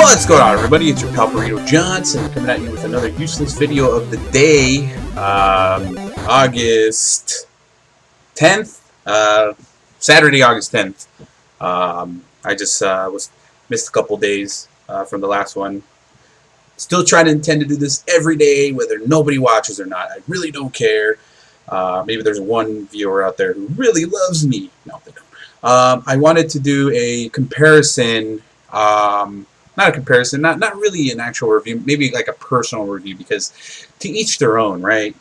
What's going on, everybody? It's your pal Burrito Johnson coming at you with another useless video of the day. August 10th, Saturday, August 10th. I just missed a couple days from the last one. Still trying to intend to do this every day, whether nobody watches or not. I really don't care. Maybe there's one viewer out there who really loves me. No, they don't. I wanted to do a comparison. Not a comparison, not really an actual review, maybe like a personal review, because to each their own, right?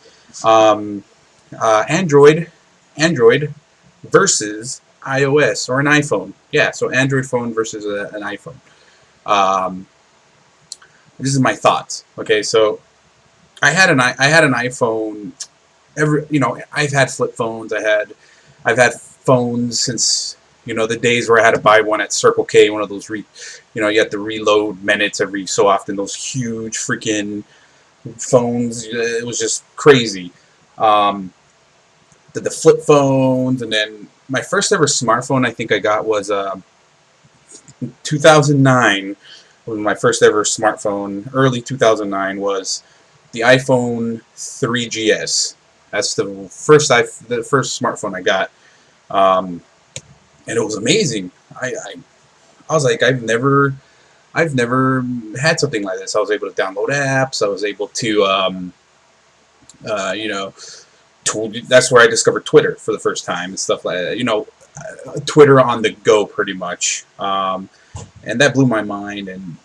Android versus iOS or an iPhone. Yeah, so Android phone versus an iPhone. This is my thoughts. Okay, so I had an iPhone. I've had flip phones. I've had phones since the days where I had to buy one at Circle K, one of those you had to reload minutes every so often, those huge freaking phones. It was just crazy. The flip phones, and then my first ever smartphone I think I got was 2009. Was my first ever smartphone. Early 2009 was the iPhone 3GS. That's the first smartphone I got. And it was amazing. I was like, I've never had something like this. I was able to download apps. I was able to, that's where I discovered Twitter for the first time and stuff like that. Twitter on the go, pretty much. And that blew my mind. And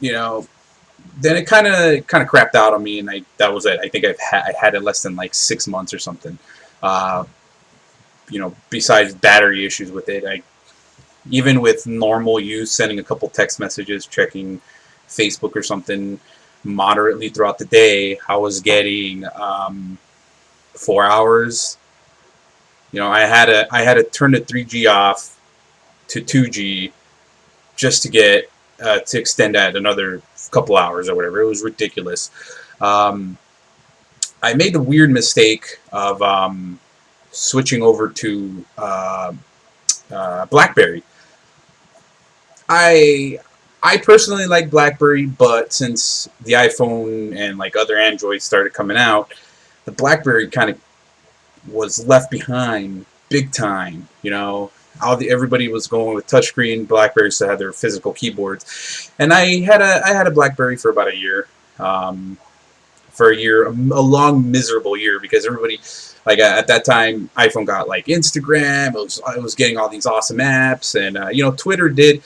then it kind of crapped out on me, and that was it. I think I had it less than like 6 months or something. Besides battery issues with it, even with normal use, sending a couple text messages, checking Facebook or something moderately throughout the day, I was getting 4 hours. I had to turn the 3G off to 2G just to get to extend that another couple hours or whatever. It was ridiculous. I made the weird mistake of switching over to BlackBerry. I personally like BlackBerry, but since the iPhone and like other Androids started coming out, the BlackBerry kind of was left behind big time. Everybody was going with touchscreen. BlackBerry still had their physical keyboards, and I had a BlackBerry for about a year. A long miserable year, because everybody, like at that time, iPhone got like Instagram. I was getting all these awesome apps, and Twitter did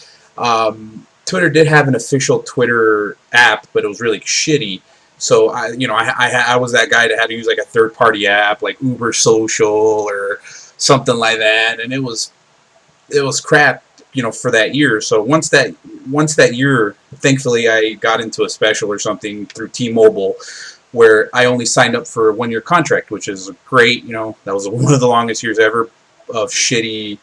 have an official Twitter app, but it was really shitty. So I was that guy that had to use like a third-party app like Uber Social or something like that, and it was crap, for that year. So once that year, thankfully I got into a special or something through T-Mobile, where I only signed up for a 1-year contract, which is great. That was one of the longest years ever of shitty.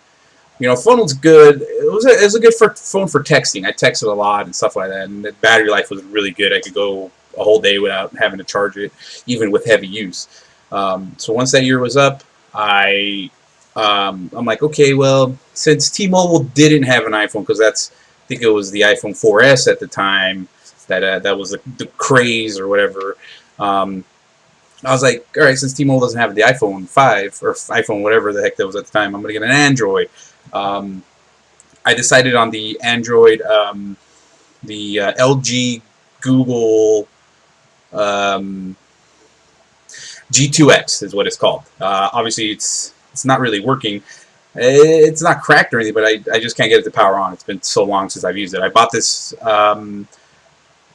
Phone was good. It was a good phone for texting. I texted a lot and stuff like that, and the battery life was really good. I could go a whole day without having to charge it, even with heavy use. So once that year was up, I'm like, okay, well, since T-Mobile didn't have an iPhone, because I think it was the iPhone 4S at the time that was the craze or whatever. I was like, all right, since T-Mobile doesn't have the iPhone 5 or iPhone whatever the heck that was at the time, I'm gonna get an Android. I decided on the Android, the LG Google G2X is what it's called. Obviously, it's not really working. It's not cracked or anything, but I just can't get it to power on. It's been so long since I've used it. I bought this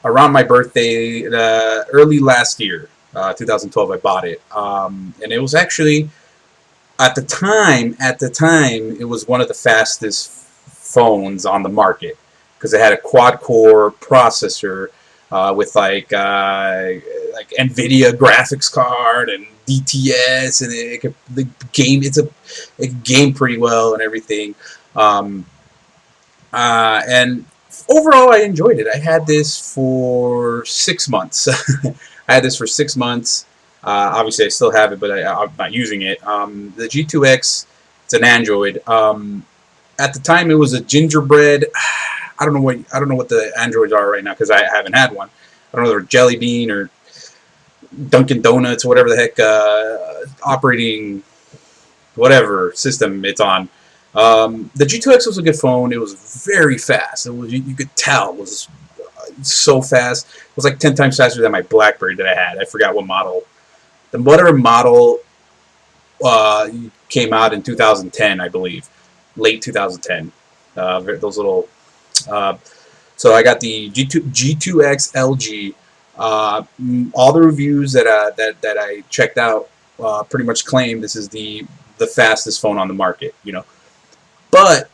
around my birthday, early last year, 2012. I bought it, and it was actually at the time it was one of the fastest phones on the market, because it had a quad-core processor with like NVIDIA graphics card and DTS, and it game pretty well and everything. And overall, I enjoyed it. I had this for 6 months. I had this for 6 months. Obviously, I still have it, but I'm not using it. The G2X, it's an Android. At the time, it was a gingerbread. I don't know what the Androids are right now because I haven't had one. I don't know if they're Jelly Bean or Dunkin' Donuts or whatever the heck operating whatever system it's on. The G2X was a good phone. It was very fast. It was you could tell it was so fast. It was like 10 times faster than my BlackBerry that I had. I forgot what model. The whatever model came out in 2010, I believe, late 2010. Those little. So I got the G2X LG. All the reviews that I checked out pretty much claim this is the fastest phone on the market. You know, but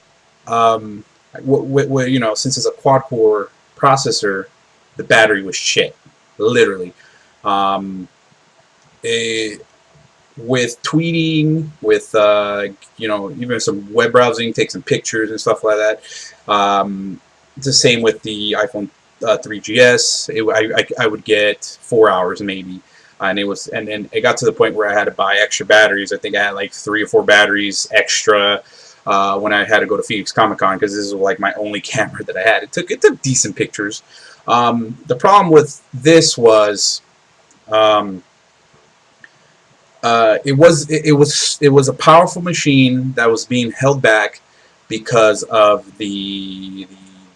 you know, since it's a quad core processor, the battery was shit, literally. With tweeting, with you know, even some web browsing, take some pictures and stuff like that. It's the same with the iPhone 3GS. I would get 4 hours maybe, and and it got to the point where I had to buy extra batteries. I think I had like 3 or 4 batteries extra when I had to go to Phoenix Comic Con because this is like my only camera that I had. It took decent pictures. The problem with this was. It was a powerful machine that was being held back because of the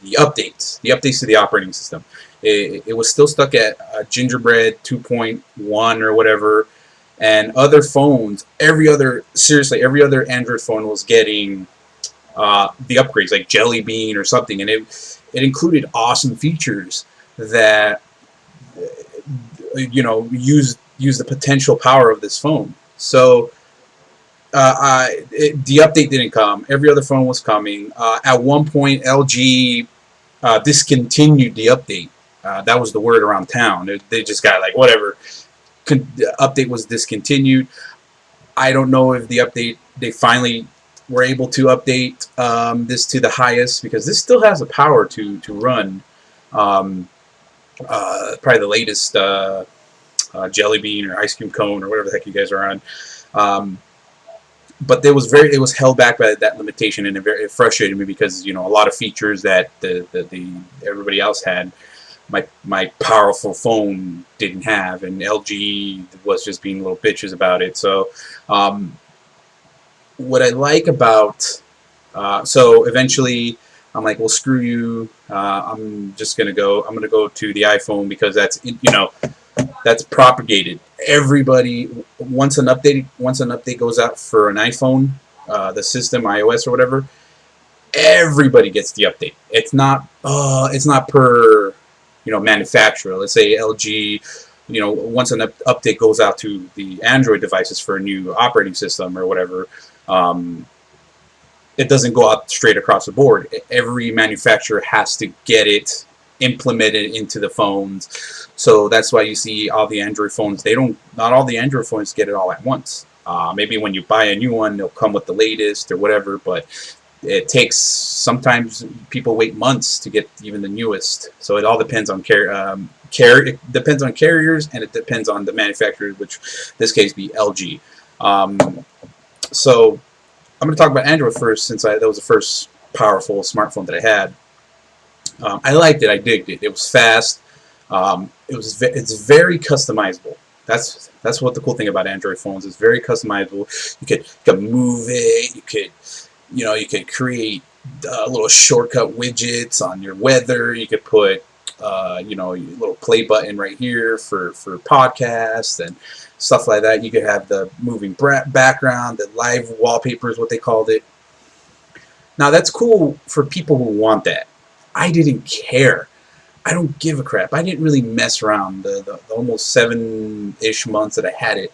updates to the operating system. It was still stuck at Gingerbread 2.1 or whatever, and other phones, every other Android phone was getting the upgrades like Jelly Bean or something, and it included awesome features that you know use the potential power of this phone. So the update didn't come. Every other phone was coming. At one point, LG discontinued the update. That was the word around town. They just got like whatever. The update was discontinued. I don't know if the update they finally were able to update this to the highest because this still has the power to run probably the latest. Jelly Bean or Ice Cream Cone or whatever the heck you guys are on, but it was held back by that limitation, and it frustrated me because you know a lot of features that everybody else had, my powerful phone didn't have, and LG was just being little bitches about it. So what I like about so eventually I'm like, well, screw you. I'm gonna go to the iPhone because that's you know. That's propagated. Everybody once an update goes out for an iPhone, the system, iOS or whatever, everybody gets the update. It's not per you know manufacturer. Let's say LG, you know, once an update goes out to the Android devices for a new operating system or whatever, it doesn't go out straight across the board. Every manufacturer has to get it implemented into the phones. So that's why you see all the Android phones, not all the Android phones get it all at once. Maybe when you buy a new one, they'll come with the latest or whatever, but it takes, sometimes people wait months to get even the newest. So it all depends on it depends on carriers, and it depends on the manufacturer, which in this case be LG. So I'm going to talk about Android first, since that was the first powerful smartphone that I had. I liked it. I digged it. It was fast. It's very customizable. That's what the cool thing about Android phones is. Very customizable. You could move it. You could create little shortcut widgets on your weather. You could put your little play button right here for podcasts and stuff like that. You could have the moving background, the live wallpaper is what they called it. Now that's cool for people who want that. I didn't care. I don't give a crap. I didn't really mess around the almost 7-ish months that I had it.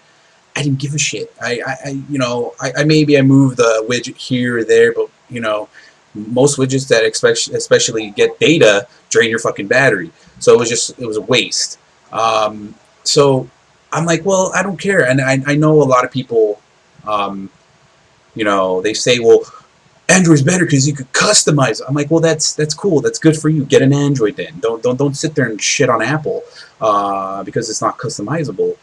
I didn't give a shit. I maybe I moved the widget here or there, but you know, most widgets that especially get data drain your fucking battery. So it was a waste. So I'm like, well, I don't care. And I know a lot of people, they say, well, Android's better because you could customize it. I'm like, well, that's cool. That's good for you. Get an Android then. Don't sit there and shit on Apple because it's not customizable.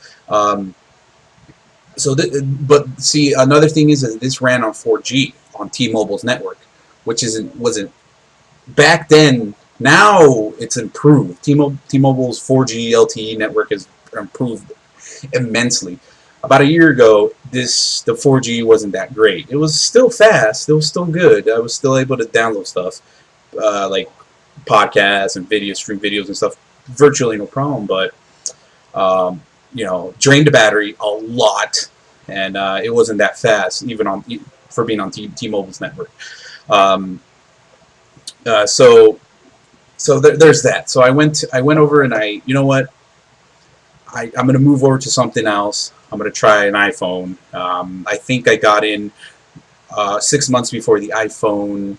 But see, another thing is that this ran on 4G on T-Mobile's network, which wasn't back then, now it's improved. T-Mobile's 4G LTE network has improved immensely. About a year ago, the 4G wasn't that great. It was still fast. It was still good. I was still able to download stuff, like podcasts and videos, stream videos and stuff, virtually no problem. But drained the battery a lot, and it wasn't that fast, even for being on T-Mobile's network. Um, so there's that. So I went over and you know what? I'm going to move over to something else. I'm going to try an iPhone. I think I got in 6 months before the iPhone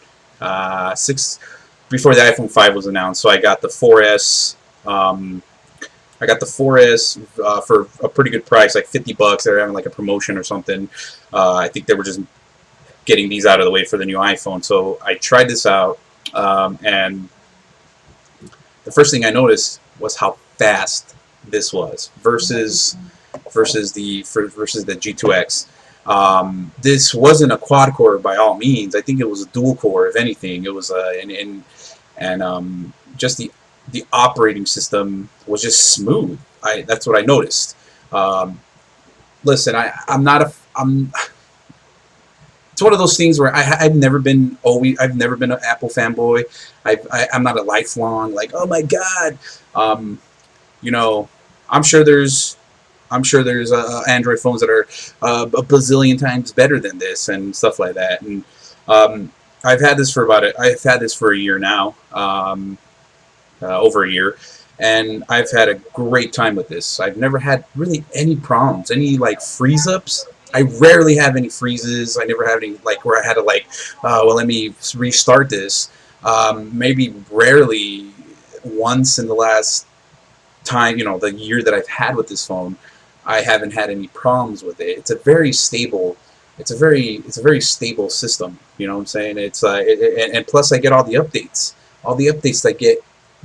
before the iPhone 5 was announced. So I got the 4S. I got the 4S for a pretty good price, like $50. They were having like a promotion or something. I think they were just getting these out of the way for the new iPhone. So I tried this out, and the first thing I noticed was how fast this was versus the G2X. This wasn't a quad core by all means. I think it was a dual core, if anything. It was just the operating system was just smooth. That's what I noticed. Listen, it's one of those things where I've never been an Apple fanboy. I'm not a lifelong like, oh my god. I'm sure there's Android phones that are a bazillion times better than this and stuff like that. And I've had this for a year now, over a year, and I've had a great time with this. I've never had really any problems, any like freeze ups. I rarely have any freezes. I never have any like where I had to like, well, let me restart this. Maybe rarely once in the last time, the year that I've had with this phone, I haven't had any problems with it. It's a very stable system. You know what I'm saying? It's and plus I get all the updates. All the updates I get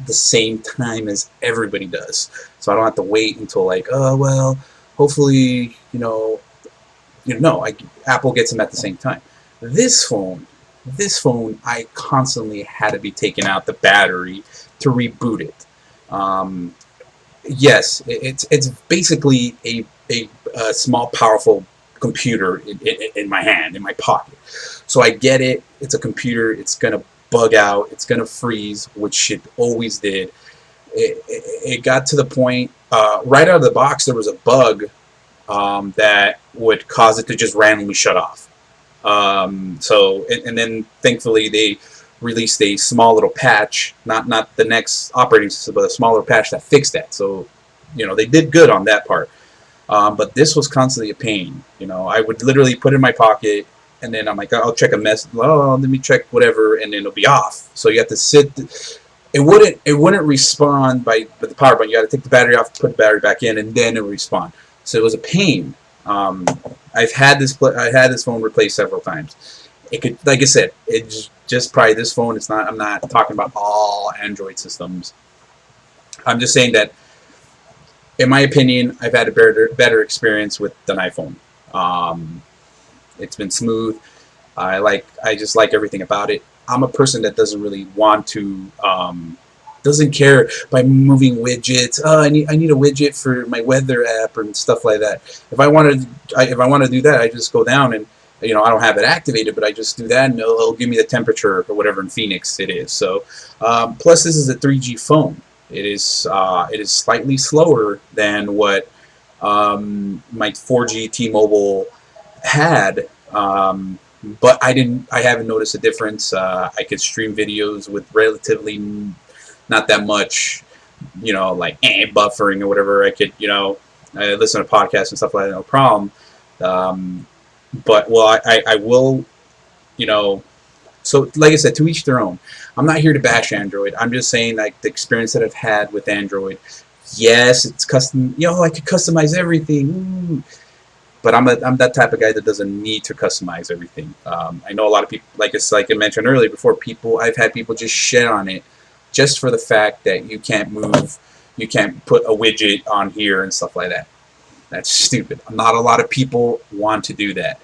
the same time as everybody does. So I don't have to wait until like, oh well, hopefully, Apple gets them at the same time. This phone, I constantly had to be taking out the battery to reboot it. Yes, it's basically a small, powerful computer in my hand, in my pocket. So I get it. It's a computer. It's gonna bug out. It's gonna freeze, which it always did. It got to the point right out of the box. There was a bug that would cause it to just randomly shut off. And then thankfully they released a small little patch, not the next operating system, but a smaller patch that fixed that. So, they did good on that part. But this was constantly a pain. I would literally put it in my pocket, and then I'm like, I'll check a mess. Oh, let me check whatever, and then it'll be off. So you have to sit. It wouldn't respond by the power button. You got to take the battery off, put the battery back in, and then it would respond. So it was a pain. I've had this phone replaced several times. It could, like I said, it's just probably this phone. It's not. I'm not talking about all Android systems. I'm just saying that, in my opinion, I've had a better experience with an iPhone. It's been smooth. I just like everything about it. I'm a person that doesn't really want to, doesn't care by moving widgets. Oh, I need a widget for my weather app and stuff like that. If I want to do that, I just go down and I don't have it activated, but I just do that and it'll give me the temperature or whatever in Phoenix it is. So plus this is a 3G phone. It is slightly slower than what my 4G T-Mobile had, but I haven't noticed a difference. I could stream videos with relatively not that much, like buffering or whatever. I could, I listen to podcasts and stuff like that, no problem. But well, I will, so like I said, to each their own. I'm not here to bash Android. I'm just saying, like, the experience that I've had with Android. Yes, it's custom. I could customize everything. Ooh. But I'm that type of guy that doesn't need to customize everything. I know a lot of people, like I mentioned earlier, before I've had people just shit on it, just for the fact that you can't put a widget on here and stuff like that. That's stupid. Not a lot of people want to do that.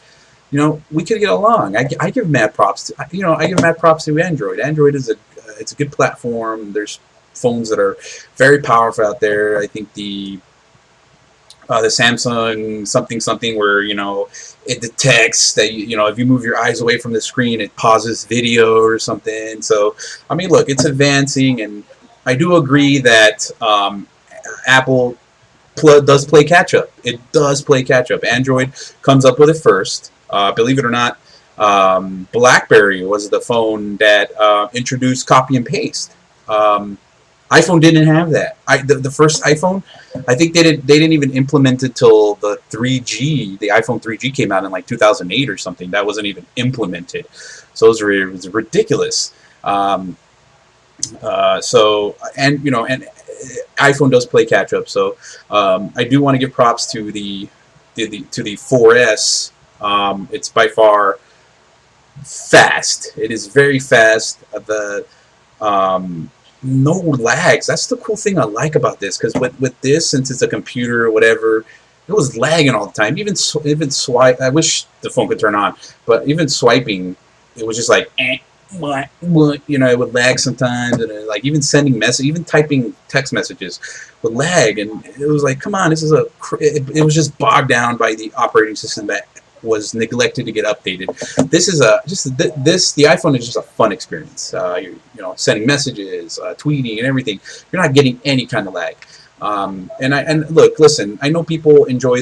We could get along. I give mad props to, I give mad props to Android. Android is it's a good platform. There's phones that are very powerful out there. I think the Samsung something something where it detects that if you move your eyes away from the screen, it pauses video or something. So I mean, look, it's advancing, and I do agree that Apple does play catch up. It does play catch up. Android comes up with it first. Believe it or not, BlackBerry was the phone that introduced copy and paste. iPhone didn't have that. The first iPhone, I think they didn't even implement it till the 3G. The iPhone 3G came out in like 2008 or something. That wasn't even implemented. So it was ridiculous. So and iPhone does play catch up. So I do want to give props to the 4S. It's by far fast. It is very fast. No lags. That's the cool thing I like about this, because with this, since it's a computer or whatever, it was lagging all the time. Even swipe. I wish the phone could turn on, but even swiping, it was just like what, it would lag sometimes, and like even sending message, even typing text messages would lag, and it was like, come on, this is it was just bogged down by the operating system that was neglected to get updated. This is the iPhone is just a fun experience. Sending messages, tweeting, and everything. You're not getting any kind of lag. And look, listen, I know people enjoy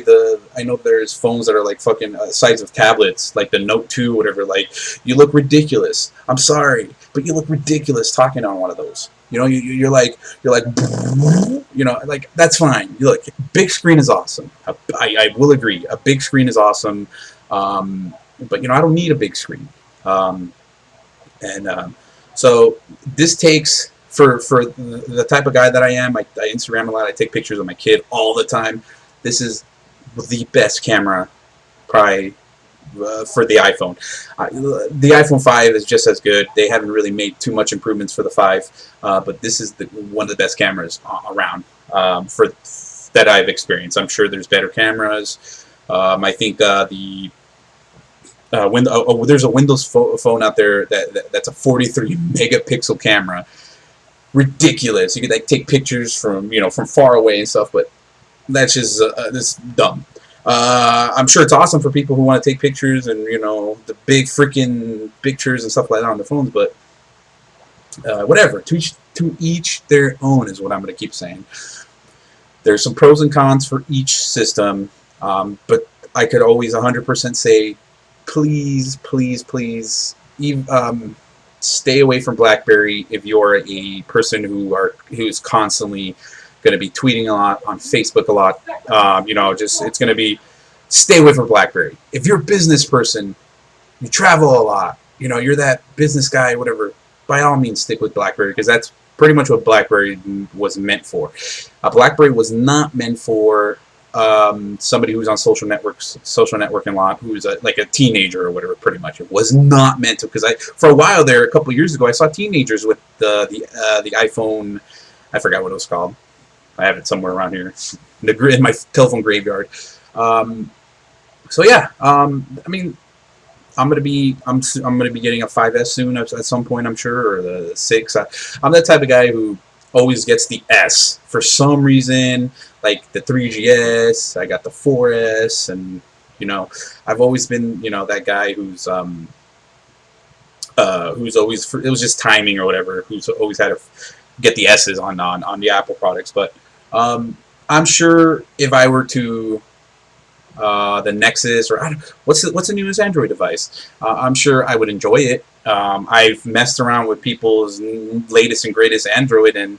I know there's phones that are like fucking size of tablets, like the Note 2, whatever. Like, you look ridiculous. I'm sorry, but you look ridiculous talking on one of those. You're like, like, that's fine. You look, big screen is awesome. I will agree, a big screen is awesome. But I don't need a big screen. So this takes, for the type of guy that I am, I Instagram a lot. I take pictures of my kid all the time. This is the best camera, probably, for the iPhone. The iPhone 5 is just as good. They haven't really made too much improvements for the 5, but this is one of the best cameras around that I've experienced. I'm sure there's better cameras. I think there's a Windows phone out there that's a 43 megapixel camera. Ridiculous. You could like take pictures from from far away and stuff, but that's just this dumb. I'm sure it's awesome for people who want to take pictures and the big freaking pictures and stuff like that on the phones, but whatever. To each their own is what I'm going to keep saying. There's some pros and cons for each system, but I could always 100% say, please, please, please, stay away from BlackBerry if you're a person who's constantly going to be tweeting a lot, on Facebook a lot. It's going to be, stay away from BlackBerry. If you're a business person, you travel a lot, you're that business guy, whatever, by all means stick with BlackBerry, because that's pretty much what BlackBerry was meant for. BlackBerry was not meant for somebody who's on social networking a lot, who's like a teenager or whatever. Pretty much, it was not meant to. Because for a while there, a couple of years ago, I saw teenagers with the iPhone. I forgot what it was called. I have it somewhere around here in my telephone graveyard. So yeah, I mean, I'm gonna be getting a 5S soon at some point, I'm sure, or the 6. I'm that type of guy who always gets the S for some reason. Like the 3GS, I got the 4S, and I've always been that guy who's always, it was just timing or whatever, who's always had to get the S's on the Apple products. But I'm sure if I were to the Nexus, or what's the newest Android device, I'm sure I would enjoy it. I've messed around with people's latest and greatest Android, and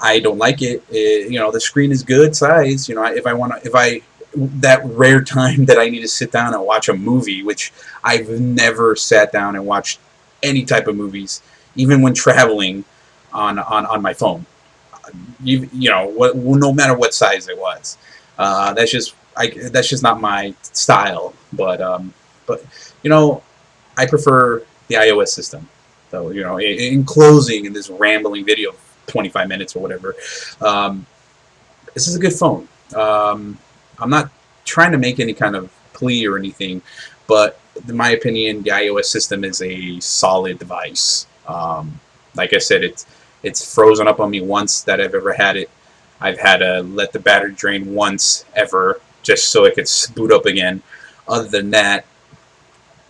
I don't like it. The screen is good size. That rare time that I need to sit down and watch a movie, which I've never sat down and watched any type of movies, even when traveling on my phone. No matter what size it was. That's just not my style. But I prefer the iOS system. So in closing, in this rambling video of 25 minutes or whatever, this is a good phone. I'm not trying to make any kind of plea or anything, but in my opinion, the iOS system is a solid device. Like I said, it's frozen up on me once that I've ever had it. I've had to let the battery drain once ever just so it could boot up again. Other than that,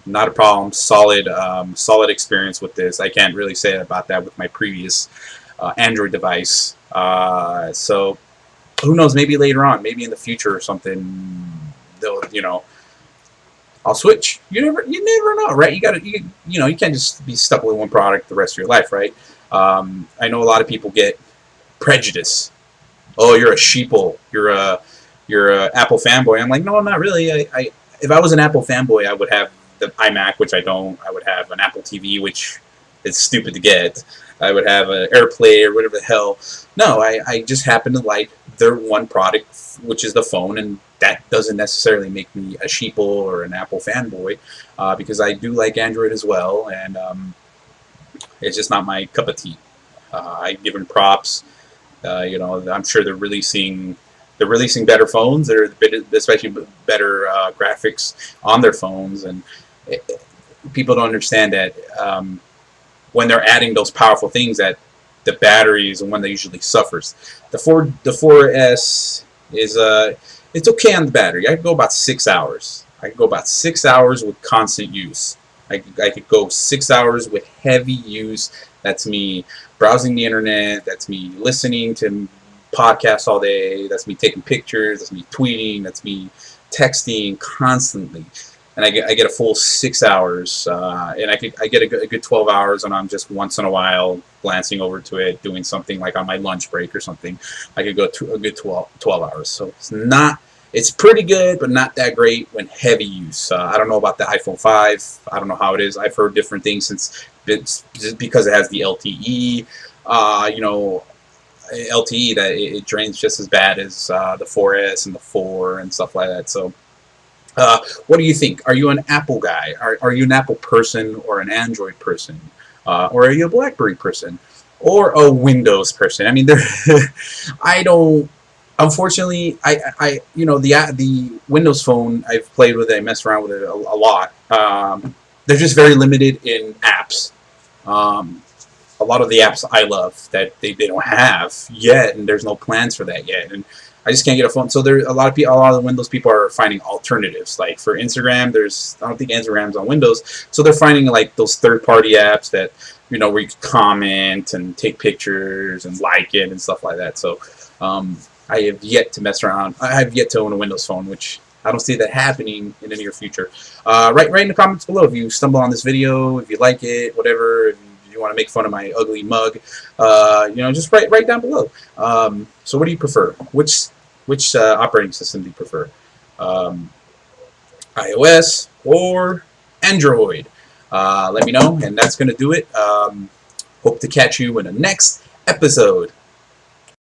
not a problem. Solid experience with this. I can't really say about that with my previous Android device. So who knows? Maybe later on, maybe in the future or something, they'll I'll switch. You never know, right? You can't just be stuck with one product the rest of your life, right? I know a lot of people get prejudice. Oh, you're a sheeple. You're a Apple fanboy. I'm like, no, I'm not really. If I was an Apple fanboy, I would have the iMac, which I don't. I would have an Apple TV, which is stupid to get. I would have an AirPlay or whatever the hell. No, I just happen to like their one product, which is the phone, and that doesn't necessarily make me a sheeple or an Apple fanboy, because I do like Android as well, and it's just not my cup of tea. I give them props. I'm sure they're releasing better phones. They're especially better graphics on their phones, and people don't understand that when they're adding those powerful things, that the battery is the one that usually suffers. The 4S is it's okay on the battery. I could go about 6 hours. I could go about 6 hours with constant use. I could go 6 hours with heavy use. That's me browsing the internet. That's me listening to podcasts all day. That's me taking pictures. That's me tweeting. That's me texting constantly. And I get a full 6 hours, and I get a good 12 hours, and I'm just once in a while glancing over to it, doing something like on my lunch break or something. I could go to a good 12 hours. So it's pretty good, but not that great when heavy use. I don't know about the iPhone 5. I don't know how it is. I've heard different things just because it has the LTE. LTE that it drains just as bad as the 4S and the 4 and stuff like that. So. What do you think? Are you an Apple guy? Are you an Apple person or an Android person? Or are you a BlackBerry person? Or a Windows person? I mean, I don't. Unfortunately, the Windows phone I've played with it, I messed around with it a lot. They're just very limited in apps. A lot of the apps I love that they don't have yet, and there's no plans for that yet. And I just can't get a phone. So there, a lot of the Windows people are finding alternatives. Like for Instagram, I don't think Instagram's on Windows, so they're finding like those third-party apps that where you can comment and take pictures and like it and stuff like that. So I have yet to mess around. I have yet to own a Windows phone, which I don't see that happening in the near future. Write in the comments below if you stumble on this video, if you like it, whatever. If you want to make fun of my ugly mug, just write down below. So what do you prefer? Which operating system do you prefer? iOS or Android? Let me know, and that's going to do it. Hope to catch you in the next episode.